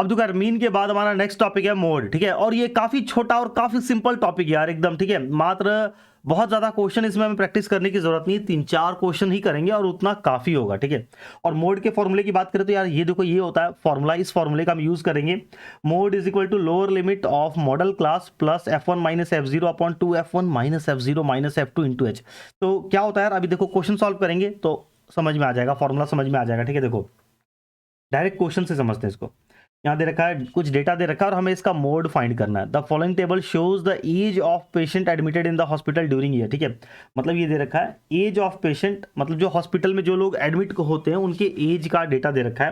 अब देखो यार, मीन के बाद हमारा नेक्स्ट टॉपिक है मोड, ठीक है। और ये काफी छोटा और काफी सिंपल टॉपिक है यार एकदम, ठीक है। मात्र बहुत ज्यादा क्वेश्चन इसमें हमें प्रैक्टिस करने की जरूरत नहीं है, 3-4 क्वेश्चन ही करेंगे और उतना काफी होगा, ठीक है। और मोड के फॉर्मूले की बात करें तो यार ये देखो, ये होता है फॉर्मूला, इस फॉर्मूले का हम यूज करेंगे। Mode is equal to lower limit of modal class plus f1 minus f0 upon 2f1 minus f0 minus f2 into h। तो क्या होता है यार, अभी देखो क्वेश्चन सॉल्व करेंगे तो समझ में आ जाएगा, फॉर्मूला समझ में आ जाएगा, ठीक है। देखो डायरेक्ट क्वेश्चन से समझते हैं इसको। यहाँ दे रखा है, कुछ डेटा दे रखा है और हमें इसका मोड फाइंड करना है। The following table shows the age of patient admitted in the hospital during year, ठीक है। मतलब ये दे रखा है एज ऑफ पेशेंट, मतलब जो हॉस्पिटल में जो लोग एडमिट होते हैं उनके एज का डेटा दे रखा है,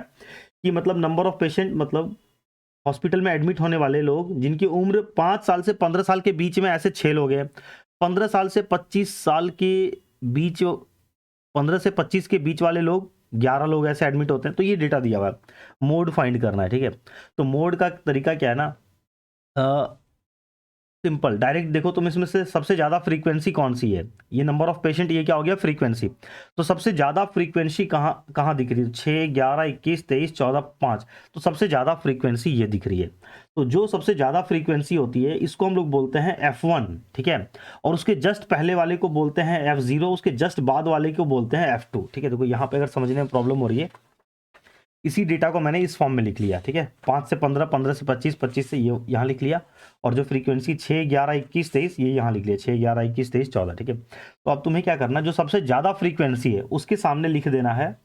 कि मतलब नंबर ऑफ पेशेंट, मतलब हॉस्पिटल में एडमिट होने वाले लोग जिनकी उम्र 5 साल से 15 साल के बीच में, ऐसे 6 लोग हैं। 15 साल से 25 साल के बीच, 15 से 25 के बीच वाले लोग 11 लोग ऐसे एडमिट होते हैं। तो ये डेटा दिया हुआ है, मोड फाइंड करना है, ठीक है। तो मोड का तरीका क्या है ना, सिंपल डायरेक्ट देखो तुम, इसमें से सबसे ज्यादा फ्रीक्वेंसी कौन सी है, ये नंबर ऑफ पेशेंट, ये क्या हो गया फ्रीक्वेंसी। तो सबसे ज्यादा फ्रीक्वेंसी कहाँ कहाँ दिख रही है, 6, 11, 21, 23, 14, 5। तो सबसे ज्यादा फ्रीक्वेंसी ये दिख रही है। तो जो सबसे ज्यादा फ्रीक्वेंसी होती है इसको हम लोग बोलते हैं f1, ठीक है। और उसके जस्ट पहले वाले को बोलते हैं f0, उसके जस्ट बाद वाले को बोलते हैं f2, ठीक है। देखो यहाँ पे अगर समझने में प्रॉब्लम हो रही है, इसी डेटा को मैंने इस फॉर्म में लिख लिया, ठीक है। 5 से 15, 15 से 25, 25 से ये यहाँ लिख लिया, और जो फ्रीक्वेंसी 6, 11, 21, 23 ये यहाँ लिख लिया, 6, 11, 21, 23, 14, ठीक है। तो अब तुम्हें क्या करना, जो सबसे ज़्यादा फ्रीक्वेंसी है उसके सामने लिख देना है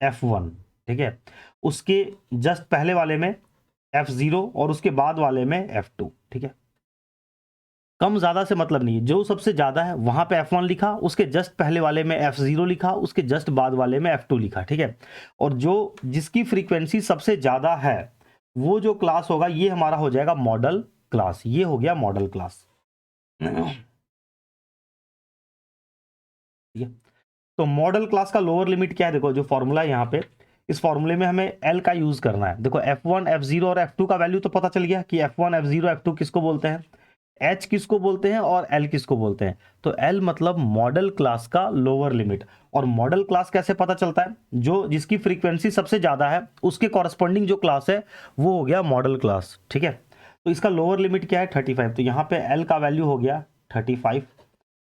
f1, ठीक है। उसके जस्ट पहले वाले में f0 और उसके बाद वाले में f2, ठीक है। कम ज्यादा से मतलब नहीं है, जो सबसे ज्यादा है वहां पे f1 लिखा, उसके जस्ट पहले वाले में f0 लिखा, उसके जस्ट बाद वाले में f2 लिखा, ठीक है। और जो जिसकी फ्रीक्वेंसी सबसे ज्यादा है वो जो क्लास होगा ये हमारा हो जाएगा मॉडल क्लास, ये हो गया मॉडल क्लास, ठीक है। तो मॉडल क्लास का लोअर लिमिट क्या है, देखो जो फॉर्मूला है यहाँ पे, इस फॉर्मूले में हमें एल का यूज करना है। देखो f1, f0 और f2 का वैल्यू तो पता चल गया कि f1, f0, f2 किसको बोलते हैं, एच किसको बोलते हैं और एल किसको बोलते हैं। तो एल मतलब मॉडल क्लास का लोअर लिमिट। और मॉडल क्लास कैसे पता चलता है, जो जिसकी फ्रीक्वेंसी सबसे ज्यादा है उसके कॉरस्पॉन्डिंग जो क्लास है वो हो गया मॉडल क्लास, ठीक है। तो इसका लोअर लिमिट क्या है 35। तो यहाँ पे एल का वैल्यू हो गया 35,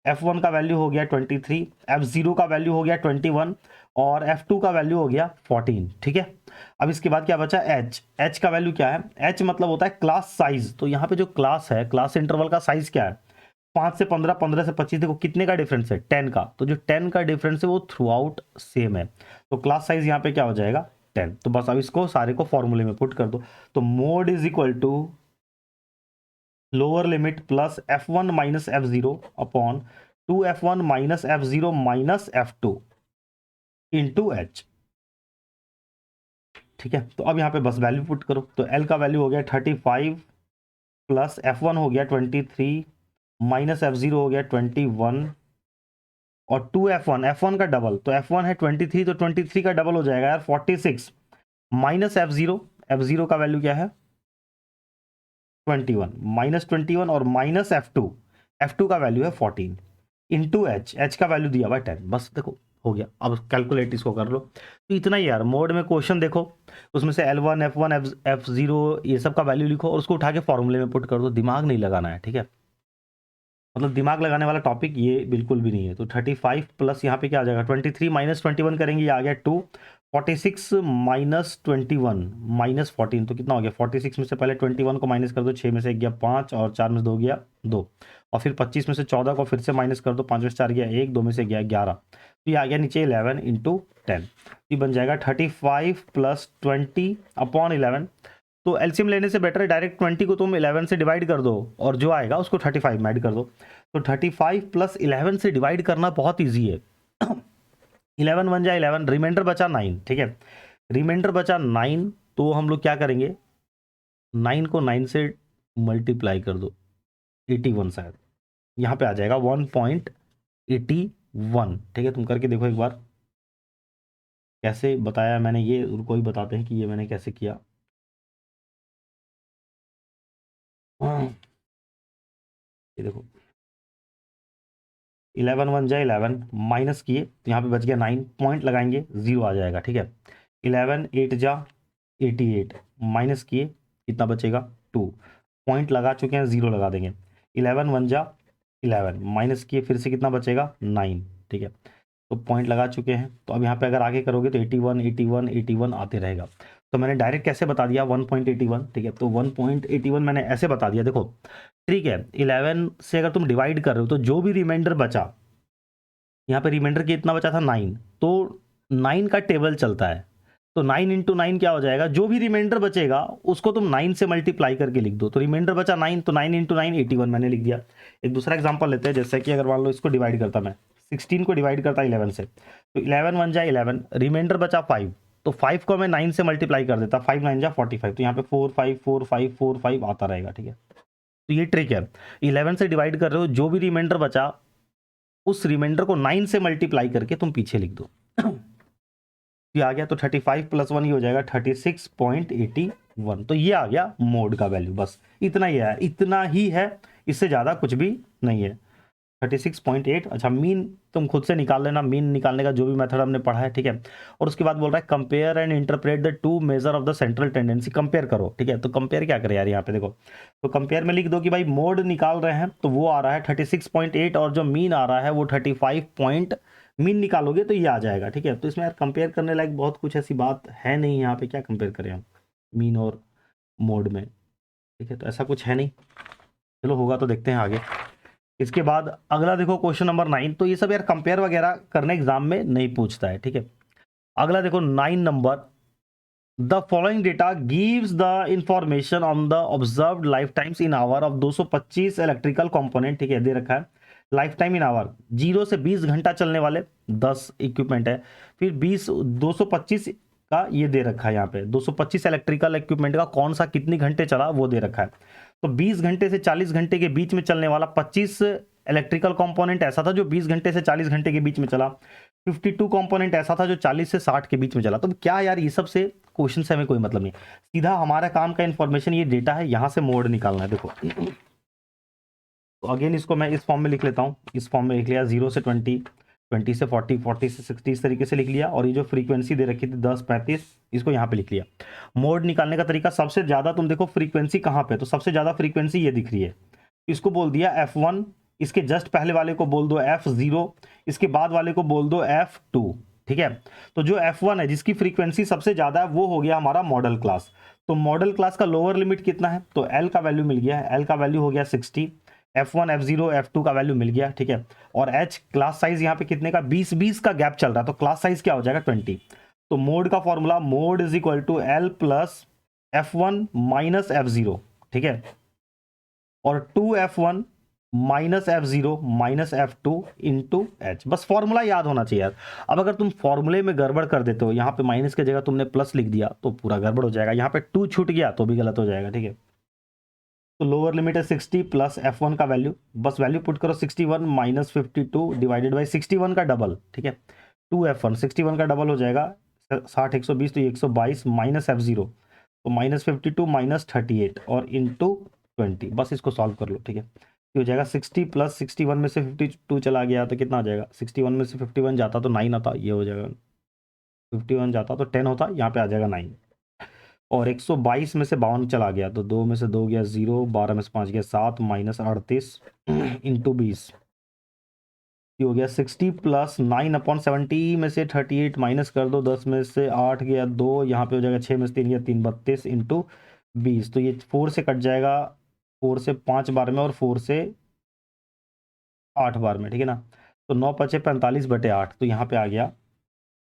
f1 का वैल्यू हो गया 23, f0 का वैल्यू हो गया 21 और f2 का वैल्यू हो गया 14, ठीक है। अब इसके बाद क्या बचा h का वैल्यू क्या है, h मतलब होता है क्लास साइज। तो यहाँ पे जो क्लास है, क्लास इंटरवल का साइज क्या है, 5 से 15, 15 से 25, देखो कितने का डिफरेंस है 10 का। तो जो 10 का डिफरेंस है वो थ्रू आउट सेम है। तो क्लास साइज यहाँ पे क्या हो जाएगा 10। तो बस अब इसको सारे को फॉर्मूले में पुट कर दो। तो mode is equal to lower limit plus f1 minus f0 upon 2f1 minus f0 minus f2 into h, ठीक है। तो अब यहाँ पे बस वैल्यू पुट करो। तो L का वैल्यू हो गया 35 प्लस f1 हो गया 23 माइनस f0 हो गया 21 और 2f1, f1 का डबल, तो f1 है 23, तो 23 का डबल हो जाएगा यार 46 माइनस f0, f0 का वैल्यू क्या है 21 माइनस 21 और माइनस f2, f2 का वैल्यू है 14 इंटू एच, एच का वैल्यू दिया हुआ है 10। बस देखो हो गया, अब कैलकुलेट इसको कर लो। तो इतना ही यार, मोड में क्वेश्चन देखो, उसमें से L1, F1, F0 ये सब का वैल्यू लिखो और उसको उठा के फॉर्मूले में पुट कर दो, दिमाग नहीं लगाना है, ठीक है। मतलब दिमाग लगाने वाला टॉपिक ये बिल्कुल भी नहीं है। तो 35 प्लस यहाँ पे क्या आ जाएगा 23 माइनस 21 करेंगे, ये आ गया 2, 46 माइनस 21 माइनस 14, तो कितना हो गया 46 में से पहले 21 को माइनस कर दो, 6 में से 1 गया 5 और 4 में से 2 गया 2, और फिर 25 में से 14 को फिर से माइनस कर दो, 5 में से 4 गया 1, 2 में से गया 11, तो ये आ गया नीचे 11 इंटू 10। ये बन जाएगा 35 प्लस 20 अपॉन 11। तो एलसीएम लेने से बेटर है डायरेक्ट 20 को तुम 11 से डिवाइड कर दो और जो आएगा उसको 35 में ऐड कर दो। तो 35 प्लस 11 से डिवाइड करना बहुत ईजी है। 11 बन जाए 11, रिमाइंडर बचा 9, ठीक है। रिमाइंडर बचा 9, तो हम लोग क्या करेंगे 9 को 9 से मल्टीप्लाई कर दो, 81 शायद यहाँ पे आ जाएगा 1.81, ठीक है। तुम करके देखो एक बार कैसे बताया मैंने, ये उनको ही बताते हैं कि ये मैंने कैसे किया। ये देखो 11 1 जाए 11, माइनस किए तो यहाँ पे बच गया 9, पॉइंट लगाएंगे 0 आ जाएगा, ठीक है। 11 8 जा 88, माइनस किए कितना बचेगा 2, पॉइंट लगा चुके हैं, 0 लगा देंगे, 11 1 जा 11, माइनस किए फिर से कितना बचेगा 9, ठीक है। तो पॉइंट लगा चुके हैं, तो अब यहाँ पे अगर आगे करोगे तो 81 81 81 आते रहेगा। तो मैंने डायरेक्ट कैसे बता दिया 1.81, ठीक है। तो 1.81 मैंने ऐसे बता दिया, देखो ठीक है। 11 से अगर तुम डिवाइड कर रहे हो तो जो भी रिमाइंडर बचा, यहाँ पे रिमाइंडर कितना बचा था 9, तो 9 का टेबल चलता है। तो 9 इंटू 9 क्या हो जाएगा, जो भी रिमाइंडर बचेगा उसको तुम 9 से मल्टीप्लाई करके लिख दो। तो रिमाइंडर बचा 9, तो 9 इंटू 9 81 मैंने लिख दिया। एक दूसरा एग्जांपल लेते हैं, जैसे कि अगर मान लो इसको डिवाइड करता मैं 16 को डिवाइड करता 11 से, तो 11 1 जा 11, रिमाइंडर बचा 5, तो 5 को मैं 9 से मल्टीप्लाई कर देता, 5 9 जा 45, तो यहाँ पे 4 5 4 5 4 5 आता रहेगा, ठीक है। तो ये ट्रिक है, 11 से डिवाइड कर रहे हो, जो भी रिमाइंडर बचा उस रिमाइंडर को 9 से मल्टीप्लाई करके तुम पीछे लिख दो। ये आ गया, तो 35 प्लस 1 ये हो जाएगा 36.81। तो ये आ गया मोड का वैल्यू, बस इतना ही है, इतना ही है, इससे ज़्यादा कुछ भी नहीं है। 36.8। अच्छा, मीन तुम खुद से निकाल लेना, मीन निकालने का जो भी मेथड हमने पढ़ा है, ठीक है। और उसके बाद बोल रहा है compare and interpret the two measure of the central tendency, compare करो, ठीक है। तो कंपेयर क्या करें यार, यहाँ पे देखो, तो कंपेयर में लिख दो कि भाई मोड निकाल रहे हैं तो वो आ रहा है 36.8, और जो मीन आ रहा है वो 35 मीन निकालोगे तो ये आ जाएगा, ठीक है। तो इसमें यार कंपेयर करने लायक बहुत कुछ ऐसी बात है नहीं, यहाँ पे क्या कंपेयर करें हम मीन और मोड में, ठीक है। तो ऐसा कुछ है नहीं, चलो होगा तो देखते हैं आगे। इसके बाद अगला देखो क्वेश्चन नंबर 9, तो ये सब यार कंपेयर वगैरह करने एग्जाम में नहीं पूछता है, ठीक है। अगला देखो 9 number, the following data gives the information on the observed life times in hour of 225 electrical component, ठीक है, दे रखा है। लाइफ टाइम इन आवर 0 से 20 घंटा चलने वाले 10 इक्विपमेंट है, फिर 225 का ये दे रखा है, यहाँ पे 225 इलेक्ट्रिकल इक्विपमेंट का कौन सा कितनी घंटे चला वो दे रखा है। तो 20 घंटे से 40 घंटे के बीच में चलने वाला 25 इलेक्ट्रिकल कंपोनेंट ऐसा था जो 20 घंटे से 40 घंटे के बीच में चला, 52 कंपोनेंट ऐसा था जो 40 से 60 के बीच में चला। तो क्या यार, ये सब से क्वेश्चन से हमें कोई मतलब नहीं, सीधा हमारा काम का इन्फॉर्मेशन ये डेटा है, यहाँ से मोड निकालना है। देखो तो अगेन इसको मैं इस फॉर्म में लिख लेता हूँ, इस फॉर्म में लिख लिया 0 से 20, 20 से 40, 40 से 60, इस तरीके से लिख लिया। और ये जो फ्रीक्वेंसी दे रखी थी 10 35, इसको यहाँ पे लिख लिया। मोड निकालने का तरीका, सबसे ज़्यादा तुम देखो फ्रीक्वेंसी कहाँ पे, तो सबसे ज़्यादा फ्रीक्वेंसी ये दिख रही है, इसको बोल दिया F1, इसके जस्ट पहले वाले को बोल दो F0, इसके बाद वाले को बोल दो F2, ठीक है। तो जो F1 है जिसकी फ्रीक्वेंसी सबसे ज़्यादा है वो हो गया हमारा मॉडल क्लास। तो मॉडल क्लास का लोअर लिमिट कितना है, तो L का वैल्यू मिल गया है, L का वैल्यू हो गया 60, F1 F0 F2 का वैल्यू मिल गया, ठीक है। और H क्लास साइज यहाँ पे कितने का 20 का गैप चल रहा है, तो क्लास साइज क्या हो जाएगा 20। तो मोड का formula, mode is equal to L plus F1 minus F0, ठीक है, और 2F1 minus F0 minus F2 into h, बस फॉर्मूला याद होना चाहिए यार। अब अगर तुम फॉर्मूले में गड़बड़ कर देते हो, यहाँ पे माइनस की जगह तुमने प्लस लिख दिया तो पूरा गड़बड़ हो जाएगा, यहाँ पे 2 छूट गया तो भी गलत हो जाएगा, ठीक है। तो लोअर लिमिट है 60 प्लस F1 का वैल्यू, बस वैल्यू पुट करो 61 माइनस 52 डिवाइडेड बाई 61 का डबल, ठीक है। 2F1 61 का डबल हो जाएगा 60 120, तो 122 माइनस F0, तो माइनस 52 माइनस 38 और इंटू 20, बस इसको सॉल्व कर लो, ठीक है। ये हो जाएगा 60 प्लस 61 में से 52 चला गया तो कितना आ जाएगा, 61 में से 51 जाता तो 9 आता, ये हो जाएगा 51 जाता तो 10 होता, यहाँ पे आ जाएगा 9। और 122 में से 52 चला गया तो 2 में से 2 गया 0, 12 में से 5 गया 7 माइनस 38 इंटू 20, ये हो गया 60 प्लस 9/70 में से 38 माइनस कर दो, 10 में से 8 गया 2, यहाँ पे हो जाएगा 6 में से 3 गया 3, 32 इंटू 20, तो ये 4 से कट जाएगा, 4 से 5 बार में और 4 से 8 बार में, ठीक है ना। तो 9 5 45/8, तो यहाँ पे आ गया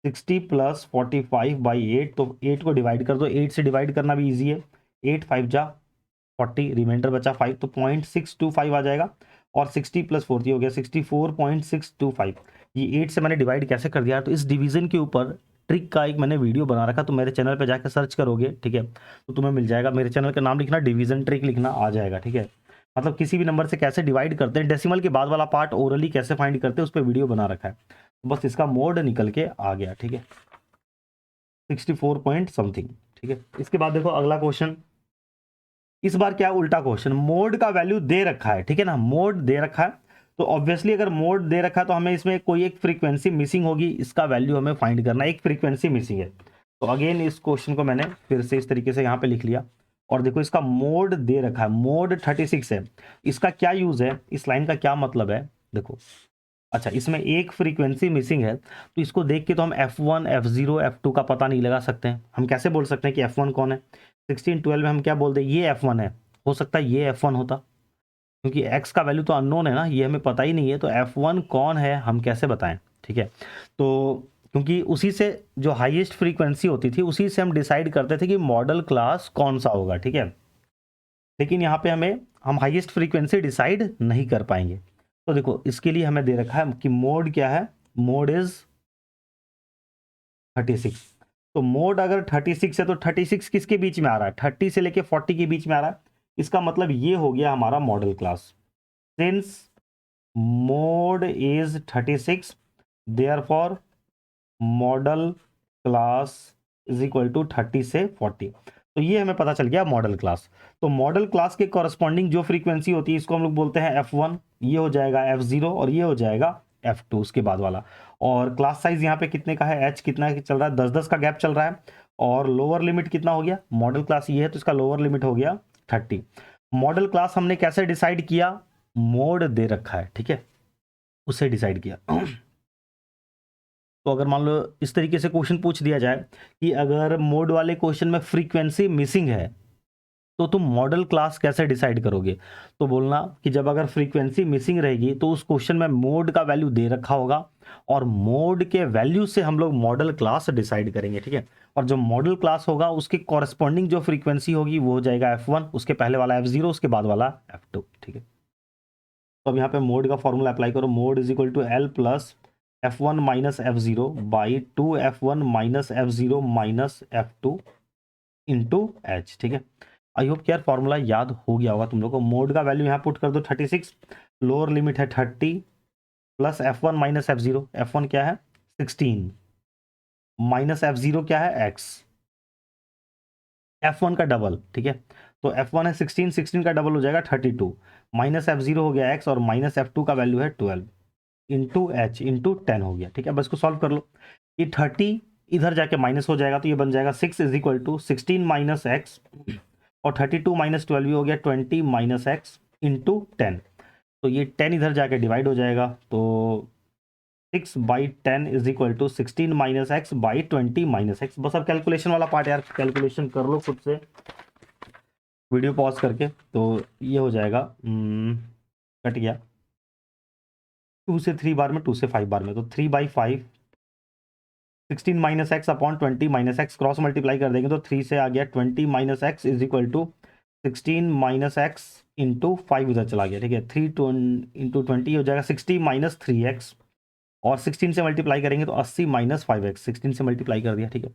60 प्लस 45/8, तो 8 को डिवाइड कर दो, 8 से डिवाइड करना भी ईजी है, 8 5 जा 40, रिमाइंडर बचा 5, तो 0.625 आ जाएगा। और 60 प्लस 40 हो गया 64.625। ये 8 से मैंने डिवाइड कैसे कर दिया, तो इस डिवीजन के ऊपर ट्रिक का एक मैंने वीडियो बना रखा, तो मेरे चैनल पे जाकर सर्च करोगे, ठीक है, तो तुम्हें मिल जाएगा। मेरे चैनल का नाम लिखना, डिवीजन ट्रिक लिखना, आ जाएगा, ठीक है। मतलब किसी भी नंबर से कैसे डिवाइड करते हैं, डेसिमल के बाद वाला पार्ट ओरली कैसे फाइंड करते हैं, उस पर वीडियो बना रखा है। तो बस इसका मोड निकल के आ गया, ठीक है, 64 पॉइंट समथिंग, ठीक है। इसके बाद देखो अगला क्वेश्चन, इस बार क्या उल्टा क्वेश्चन, मोड का वैल्यू दे रखा है, ठीक है ना, मोड दे रखा है, तो ऑब्वियसली अगर मोड दे रखा है तो हमें इसमें कोई एक फ्रीक्वेंसी मिसिंग होगी, इसका वैल्यू हमें फाइंड करना है, एक फ्रीक्वेंसी मिसिंग है। तो अगेन इस क्वेश्चन को मैंने फिर से इस तरीके से यहाँ पे लिख लिया, और देखो इसका मोड दे रखा है, मोड 36 है। इसका क्या यूज है, इस लाइन का क्या मतलब है, देखो अच्छा इसमें एक फ्रीक्वेंसी मिसिंग है, तो इसको देख के तो हम F1 F0 F2 का पता नहीं लगा सकते हैं। हम कैसे बोल सकते हैं कि F1 कौन है, 1612 में हम क्या बोल दें ये F1 है, हो सकता है ये F1 होता, क्योंकि x का वैल्यू तो अननोन है ना, ये हमें पता ही नहीं है, तो F1 कौन है हम कैसे बताएं, ठीक है। तो क्योंकि उसी से जो हाईएस्ट फ्रीक्वेंसी होती थी उसी से हम डिसाइड करते थे कि मॉडल क्लास कौन सा होगा, ठीक है। लेकिन यहाँ पे हम हाईएस्ट फ्रीक्वेंसी डिसाइड नहीं कर पाएंगे। तो देखो इसके लिए हमें दे रखा है कि मोड क्या है, मोड इज 36। तो मोड अगर 36 है तो 36 किसके बीच में आ रहा है, 30 से लेके 40 के बीच में आ रहा है। इसका मतलब ये हो गया हमारा modal class. Since mode is 36 therefore modal class is equal to 30 से 40। तो ये हमें पता चल गया मॉडल क्लास। तो मॉडल क्लास के कॉरस्पॉन्डिंग जो फ्रीक्वेंसी होती है इसको हम लोग बोलते हैं F1, ये हो जाएगा F0 और ये हो जाएगा F2 उसके बाद वाला। और क्लास साइज यहाँ पे कितने का है, H कितना चल रहा है, 10-10 का गैप चल रहा है। और लोअर लिमिट कितना हो गया, मॉडल क्लास ये है तो इसका लोअर लिमिट हो गया 30। मॉडल क्लास हमने कैसे डिसाइड किया, मोड दे रखा है, ठीक है, उससे डिसाइड किया। तो अगर मान लो इस तरीके से क्वेश्चन पूछ दिया जाए कि अगर मोड वाले क्वेश्चन में फ्रीक्वेंसी मिसिंग है तो तुम मॉडल क्लास कैसे डिसाइड करोगे, तो बोलना कि जब अगर फ्रीक्वेंसी मिसिंग रहेगी तो उस क्वेश्चन में मोड का वैल्यू दे रखा होगा और मोड के वैल्यू से हम लोग मॉडल क्लास डिसाइड करेंगे, ठीक है। और जो मॉडल क्लास होगा उसके कॉरस्पॉन्डिंग जो फ्रीक्वेंसी होगी वो हो जाएगा F1, उसके पहले वाला F0, उसके बाद वाला F2, ठीक है। तो अब यहाँ पे मोड का फॉर्मूला अप्लाई करो, mode is equal to L plus F1 minus F0 by 2F1 minus F0 minus F2 into H, ठीक है। आई होप कि यार फॉर्मूला याद हो गया होगा तुम लोग को। मोड का वैल्यू यहाँ पुट कर दो 36, लोअर लिमिट है 30 plus F1 minus F0, F1 क्या है 16 माइनस F0 क्या है x, F1 का डबल, ठीक है। तो F1 है 16, 16 का डबल हो जाएगा 32 माइनस F0 हो गया x और माइनस F2 का वैल्यू है 12 इंटू एच इंटू 10 हो गया, ठीक है। बस को सॉल्व कर लो, ये 30 इधर जाके माइनस हो जाएगा तो ये बन जाएगा 6 is equal to 16 minus x और 32 माइनस 12 भी हो गया 20 माइनस एक्स इंटू 10। तो ये 10 इधर जाके डिवाइड हो जाएगा, तो 6 by 10 is equal to 16 minus x by 20 minus x. बस अब कैलकुलेशन वाला पार्ट यार कैलकुलेशन कर लो खुद से वीडियो पॉज करके। तो ये हो जाएगा कट गया 2 से 3 बार में, 2 से 5 बार में, तो 3/5 16 minus x upon 20 minus x cross multiply कर देंगे तो 3 से आ गया 20 minus x is equal to 16 minus x into 5 इधर चला गया, ठीक है। 3 इंटू 20 हो जाएगा 60 माइनस 3x और 16 से मल्टीप्लाई करेंगे तो 80 माइनस 5x, 16 से मल्टीप्लाई कर दिया, ठीक है।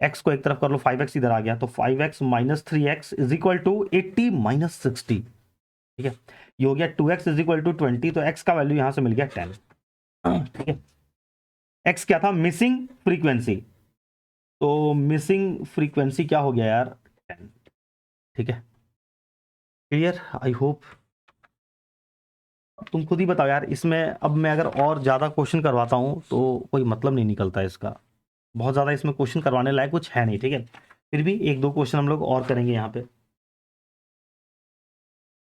x को एक तरफ कर लो, 5x इधर आ गया तो 5x minus 3x is equal to 80 minus 60, ठीक है। ये हो गया 2x इज इक्वल टू 20, तो x का वैल्यू यहां से मिल गया 10, ठीक है। x क्या था, मिसिंग फ्रीक्वेंसी, तो मिसिंग फ्रीक्वेंसी क्या हो गया यार 10, ठीक है। Clear, I hope. तुम खुद ही बताओ यार इसमें, अब मैं अगर और ज़्यादा क्वेश्चन करवाता हूँ तो कोई मतलब नहीं निकलता इसका, बहुत ज़्यादा इसमें क्वेश्चन करवाने लायक कुछ है नहीं, ठीक है। फिर भी एक दो क्वेश्चन हम लोग और करेंगे यहाँ पे।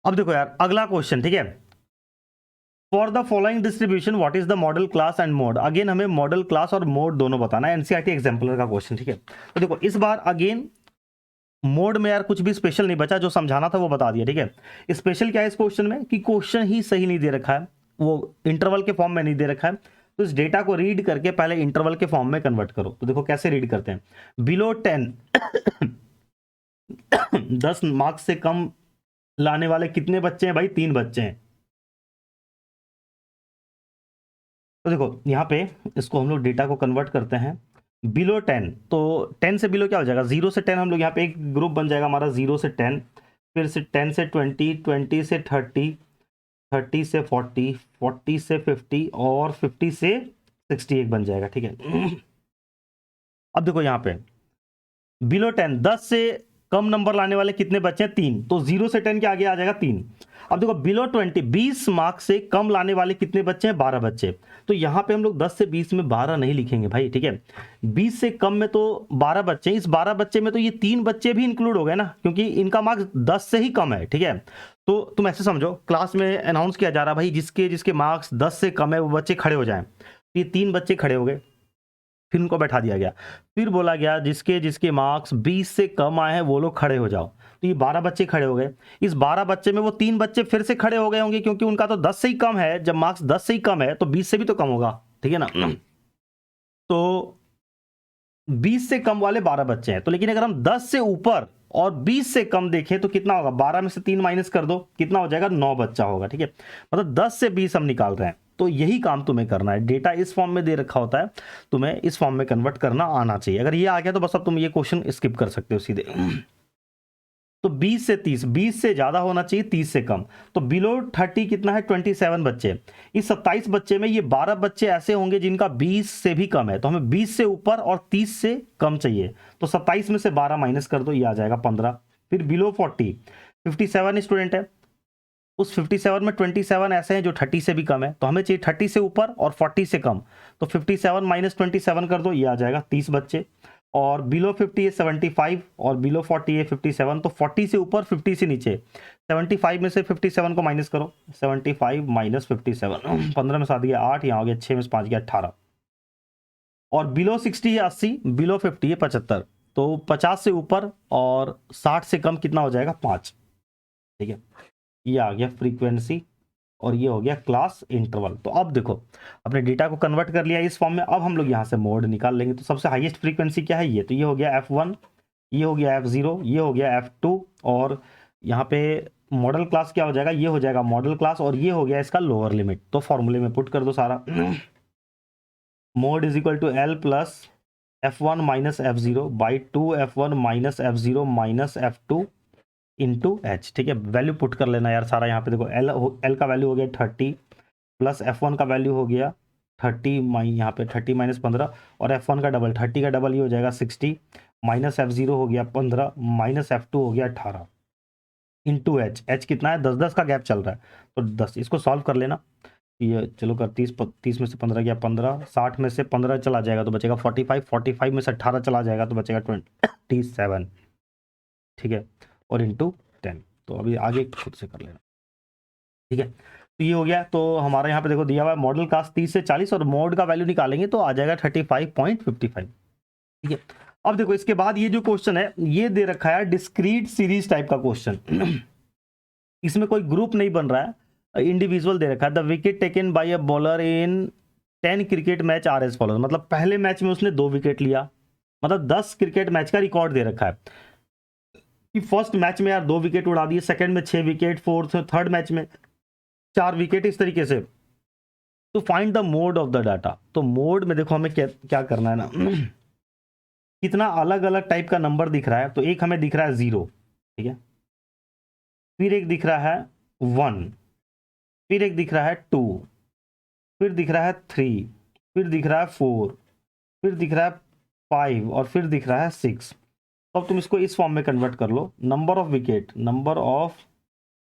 अब देखो यार अगला क्वेश्चन, ठीक है। For the following distribution what is the model class and mode. Again हमें मॉडल क्लास और मोड दोनों बताना है, एनसीईआरटी एग्जाम्पलर का क्वेश्चन, ठीक है। तो देखो इस बार अगेन मोड में यार कुछ भी स्पेशल नहीं बचा, जो समझाना था वो बता दिया, ठीक है। स्पेशल क्या है इस क्वेश्चन में कि क्वेश्चन ही सही नहीं दे रखा है, वो इंटरवल के फॉर्म में नहीं दे रखा है। तो इस डेटा को रीड करके पहले इंटरवल के फॉर्म में कन्वर्ट करो। तो देखो कैसे रीड करते हैं, बिलो 10 10 मार्क्स से कम लाने वाले कितने बच्चे हैं भाई, 3 बच्चे हैं। तो देखो यहाँ पे इसको हम लोग डेटा को कन्वर्ट करते हैं, बिलो 10, तो 10 से बिलो क्या हो जाएगा, 0 से 10, हम लोग यहाँ पे एक ग्रुप बन जाएगा हमारा 0 से 10, फिर से 10 से 20, 20 से 30, 30 से 40, 40 से 50 और 50 से 60 एक बन जाएगा, ठीक है। अब देखो यहाँ पे बिलो 10, 10 से कम नंबर लाने वाले कितने बच्चे हैं, 3, तो 0 से 10 के आगे आ जाएगा 3। अब देखो बिलो 20 20 मार्क्स से कम लाने वाले कितने बच्चे हैं, 12 बच्चे। तो यहाँ पे हम लोग 10 से 20 में 12 नहीं लिखेंगे भाई, ठीक है। 20 से कम में तो 12 बच्चे, इस 12 बच्चे में तो ये 3 बच्चे भी इंक्लूड हो गए ना, क्योंकि इनका मार्क्स 10 से ही कम है, ठीक है। तो तुम ऐसे समझो, क्लास में अनाउंस किया जा रहा भाई जिसके जिसके मार्क्स 10 से कम है वो बच्चे खड़े हो जाएं। ये 3 बच्चे खड़े हो गए, फिर उनको बैठा दिया गया, फिर बोला गया जिसके जिसके मार्क्स 20 से कम आए हैं वो लोग खड़े हो जाओ। तो ये 12 बच्चे खड़े हो गए, इस 12 बच्चे में वो 3 बच्चे फिर से खड़े हो गए होंगे, क्योंकि उनका तो 10 से ही कम है। जब मार्क्स 10 से ही कम है तो 20 से भी तो कम होगा, ठीक है ना। तो 20 से कम वाले 12 बच्चे हैं। तो लेकिन अगर हम 10 से ऊपर और 20 से कम देखें तो कितना होगा, 12 में से 3 माइनस कर दो, कितना हो जाएगा, 9 बच्चा होगा, ठीक है। मतलब 10 से 20 हम निकाल रहे हैं। तो यही काम तुम्हें करना है, डेटा इस फॉर्म में दे रखा होता है, तुम्हें इस फॉर्म में कन्वर्ट करना आना चाहिए। अगर ये आ गया तो बस अब तुम ये क्वेश्चन स्किप कर सकते हो सीधे। तो 20 से 30, 20 से ज्यादा होना चाहिए, 30 से कम। तो बिलो 30 कितना है, 27 बच्चे। इस 27 बच्चे में ये 12 बच्चे ऐसे होंगे जिनका 20 से भी कम है। तो हमें 20 से ऊपर और 30 से कम चाहिए। तो 27 में से 12 माइनस कर दो, ये आ जाएगा 15। फिर बिलो 40 57 स्टूडेंट है, उस 57 में 27 ऐसे हैं जो 30 से भी कम है। तो हमें चाहिए 30 से ऊपर और 40 से कम। तो 57 माइनस 27 कर दो, ये आ जाएगा 30 बच्चे। और बिलो 50 है 75 और बिलो 40 है 57। तो 40 से ऊपर 50 से नीचे, 75 में से 57 को माइनस करो, 75 माइनस 57, 15 में 7 गया 8, यहाँ हो गया 6 में से 5 गया 18। और बिलो 60 है 80, बिलो 50 है 75। तो 50 से ऊपर और 60 से कम कितना हो जाएगा, 5, ठीक है। ये आ गया फ्रीक्वेंसी और ये हो गया क्लास इंटरवल। तो अब देखो, अपने डेटा को कन्वर्ट कर लिया इस फॉर्म में। अब हम लोग यहाँ से मोड निकाल लेंगे। तो सबसे हाईएस्ट फ्रीक्वेंसी क्या है, ये तो ये हो गया F1, ये हो गया F0, ये हो गया F2, और यहाँ पे मॉडल क्लास क्या हो जाएगा, ये हो जाएगा मॉडल क्लास, और ये हो गया इसका लोअर लिमिट। तो फॉर्मूले में पुट कर दो सारा। Mode is equal to L plus F1 minus F0 by 2F1 minus F0 minus F2 into h, ठीक है। वैल्यू पुट कर लेना यार सारा। यहाँ पे देखो एल का वैल्यू हो गया 30 प्लस F1 का वैल्यू हो गया 30 यहाँ पे 30 माइनस 15, और F1 का डबल 30 का डबल ये हो जाएगा 60, माइनस F0 हो गया 15, माइनस F2 हो गया 18 इंटू एच। एच कितना है, 10 का गैप चल रहा है, तो 10। इसको सॉल्व कर लेना। ये चलो कर 30 में से 15 गया 15, 60 में से 15 चला जाएगा तो बचेगा 45, 45 में से 18 चला जाएगा तो बचेगा 27, ठीक है, और इंटू 10। तो अभी आगे खुद से कर लेना, ठीक है। तो ये हो गया। तो हमारे यहाँ पे देखो दिया हुआ है मॉडल क्लास 30 से 40, और मोड का वैल्यू निकालेंगे तो आ जाएगा 35.55, ठीक है। अब देखो इसके बाद ये जो क्वेश्चन है ये दे रखा है डिस्क्रीट सीरीज टाइप का क्वेश्चन। इसमें कोई ग्रुप नहीं बन रहा है, इंडिविजुअल दे रखा है। The wicket taken by a bowler in 10 cricket match are as follows. मतलब पहले मैच में उसने 2 विकेट लिया, मतलब 10 क्रिकेट मैच का रिकॉर्ड दे रखा है कि फर्स्ट मैच में यार 2 विकेट उड़ा दिए, सेकंड में 6 विकेट, फोर्थ थर्ड मैच में 4 विकेट, इस तरीके से। तो find the mode of the data. तो मोड में देखो हमें क्या क्या करना है ना, कितना अलग अलग टाइप का नंबर दिख रहा है। तो एक हमें दिख रहा है 0, ठीक है, फिर एक दिख रहा है 1, फिर एक दिख रहा है 2, फिर दिख रहा है 3, फिर दिख रहा है 4, फिर दिख रहा है 5, और फिर दिख रहा है 6। तो अब तुम इसको इस फॉर्म में कन्वर्ट कर लो, नंबर ऑफ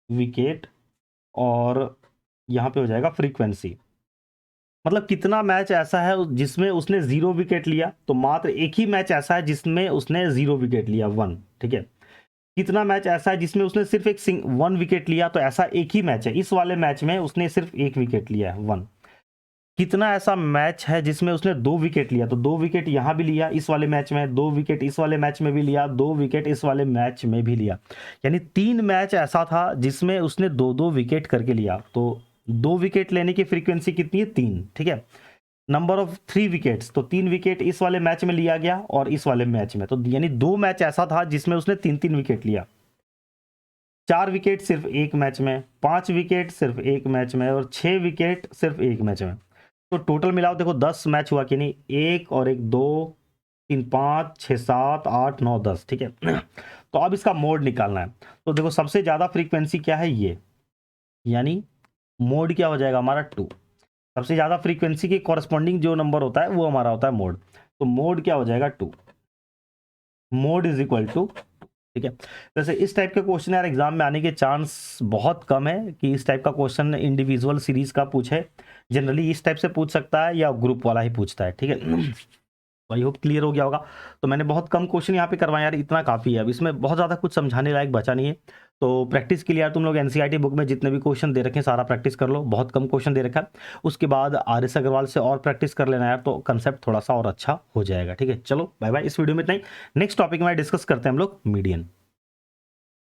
विकेट, और यहाँ पे हो जाएगा फ्रीक्वेंसी। मतलब कितना मैच ऐसा है जिसमें उसने 0 विकेट लिया, तो मात्र एक ही मैच ऐसा है जिसमें उसने 0 विकेट लिया, 1, ठीक है। कितना मैच ऐसा है जिसमें उसने सिर्फ 1 विकेट लिया, तो ऐसा एक ही मैच है, इस वाले मैच में उसने सिर्फ 1 विकेट लिया है, 1। कितना ऐसा मैच है जिसमें उसने 2 विकेट लिया, तो 2 विकेट यहाँ भी लिया इस वाले मैच में, 2 विकेट इस वाले मैच में भी लिया, 2 विकेट इस वाले मैच में भी लिया। यानी 3 मैच ऐसा था जिसमें उसने 2-2 विकेट करके लिया। तो 2 विकेट लेने की फ्रीक्वेंसी कितनी है, 3, ठीक है। नंबर ऑफ 3 विकेट्स, तो 3 विकेट इस वाले मैच में लिया गया और इस वाले मैच में, तो यानी 2 मैच ऐसा था जिसमें उसने 3-3 विकेट लिया। 4 विकेट सिर्फ एक मैच में, 5 विकेट सिर्फ एक मैच में, और 6 विकेट सिर्फ एक मैच में। तो टोटल मिलाओ देखो 10 मैच हुआ कि नहीं, 1 और 1 2 3 5 6 7 8 9 10, ठीक है। तो अब इसका मोड निकालना है। तो देखो सबसे ज़्यादा फ्रीक्वेंसी क्या है, ये, यानी मोड क्या हो जाएगा हमारा 2। सबसे ज़्यादा फ्रीक्वेंसी के कॉरस्पॉन्डिंग जो नंबर होता है वो हमारा होता है मोड। तो मोड क्या हो जाएगा 2। मोड इज इक्वल टू ठीक है। वैसे इस टाइप के क्वेश्चन यार एग्जाम में आने के चांस बहुत कम है कि इस टाइप का क्वेश्चन इंडिविजुअल सीरीज का पूछे। जनरली इस टाइप से पूछ सकता है या ग्रुप वाला ही पूछता है, ठीक है। आई होप क्लियर हो गया होगा। तो मैंने बहुत कम क्वेश्चन यहाँ पे करवाए यार, इतना काफ़ी है। अब इसमें बहुत ज़्यादा कुछ समझाने लायक बचा नहीं है। तो प्रैक्टिस के लिए यार तुम लोग एनसीईआरटी बुक में जितने भी क्वेश्चन दे रखे हैं सारा प्रैक्टिस कर लो, बहुत कम क्वेश्चन दे रखा है। उसके बाद आर.एस. अग्रवाल से और प्रैक्टिस कर लेना यार, तो कंसेप्ट थोड़ा सा और अच्छा हो जाएगा, ठीक है। चलो बाय बाय, इस वीडियो में इतना ही। नेक्स्ट टॉपिक में डिस्कस करते हैं हम लोग मीडियन।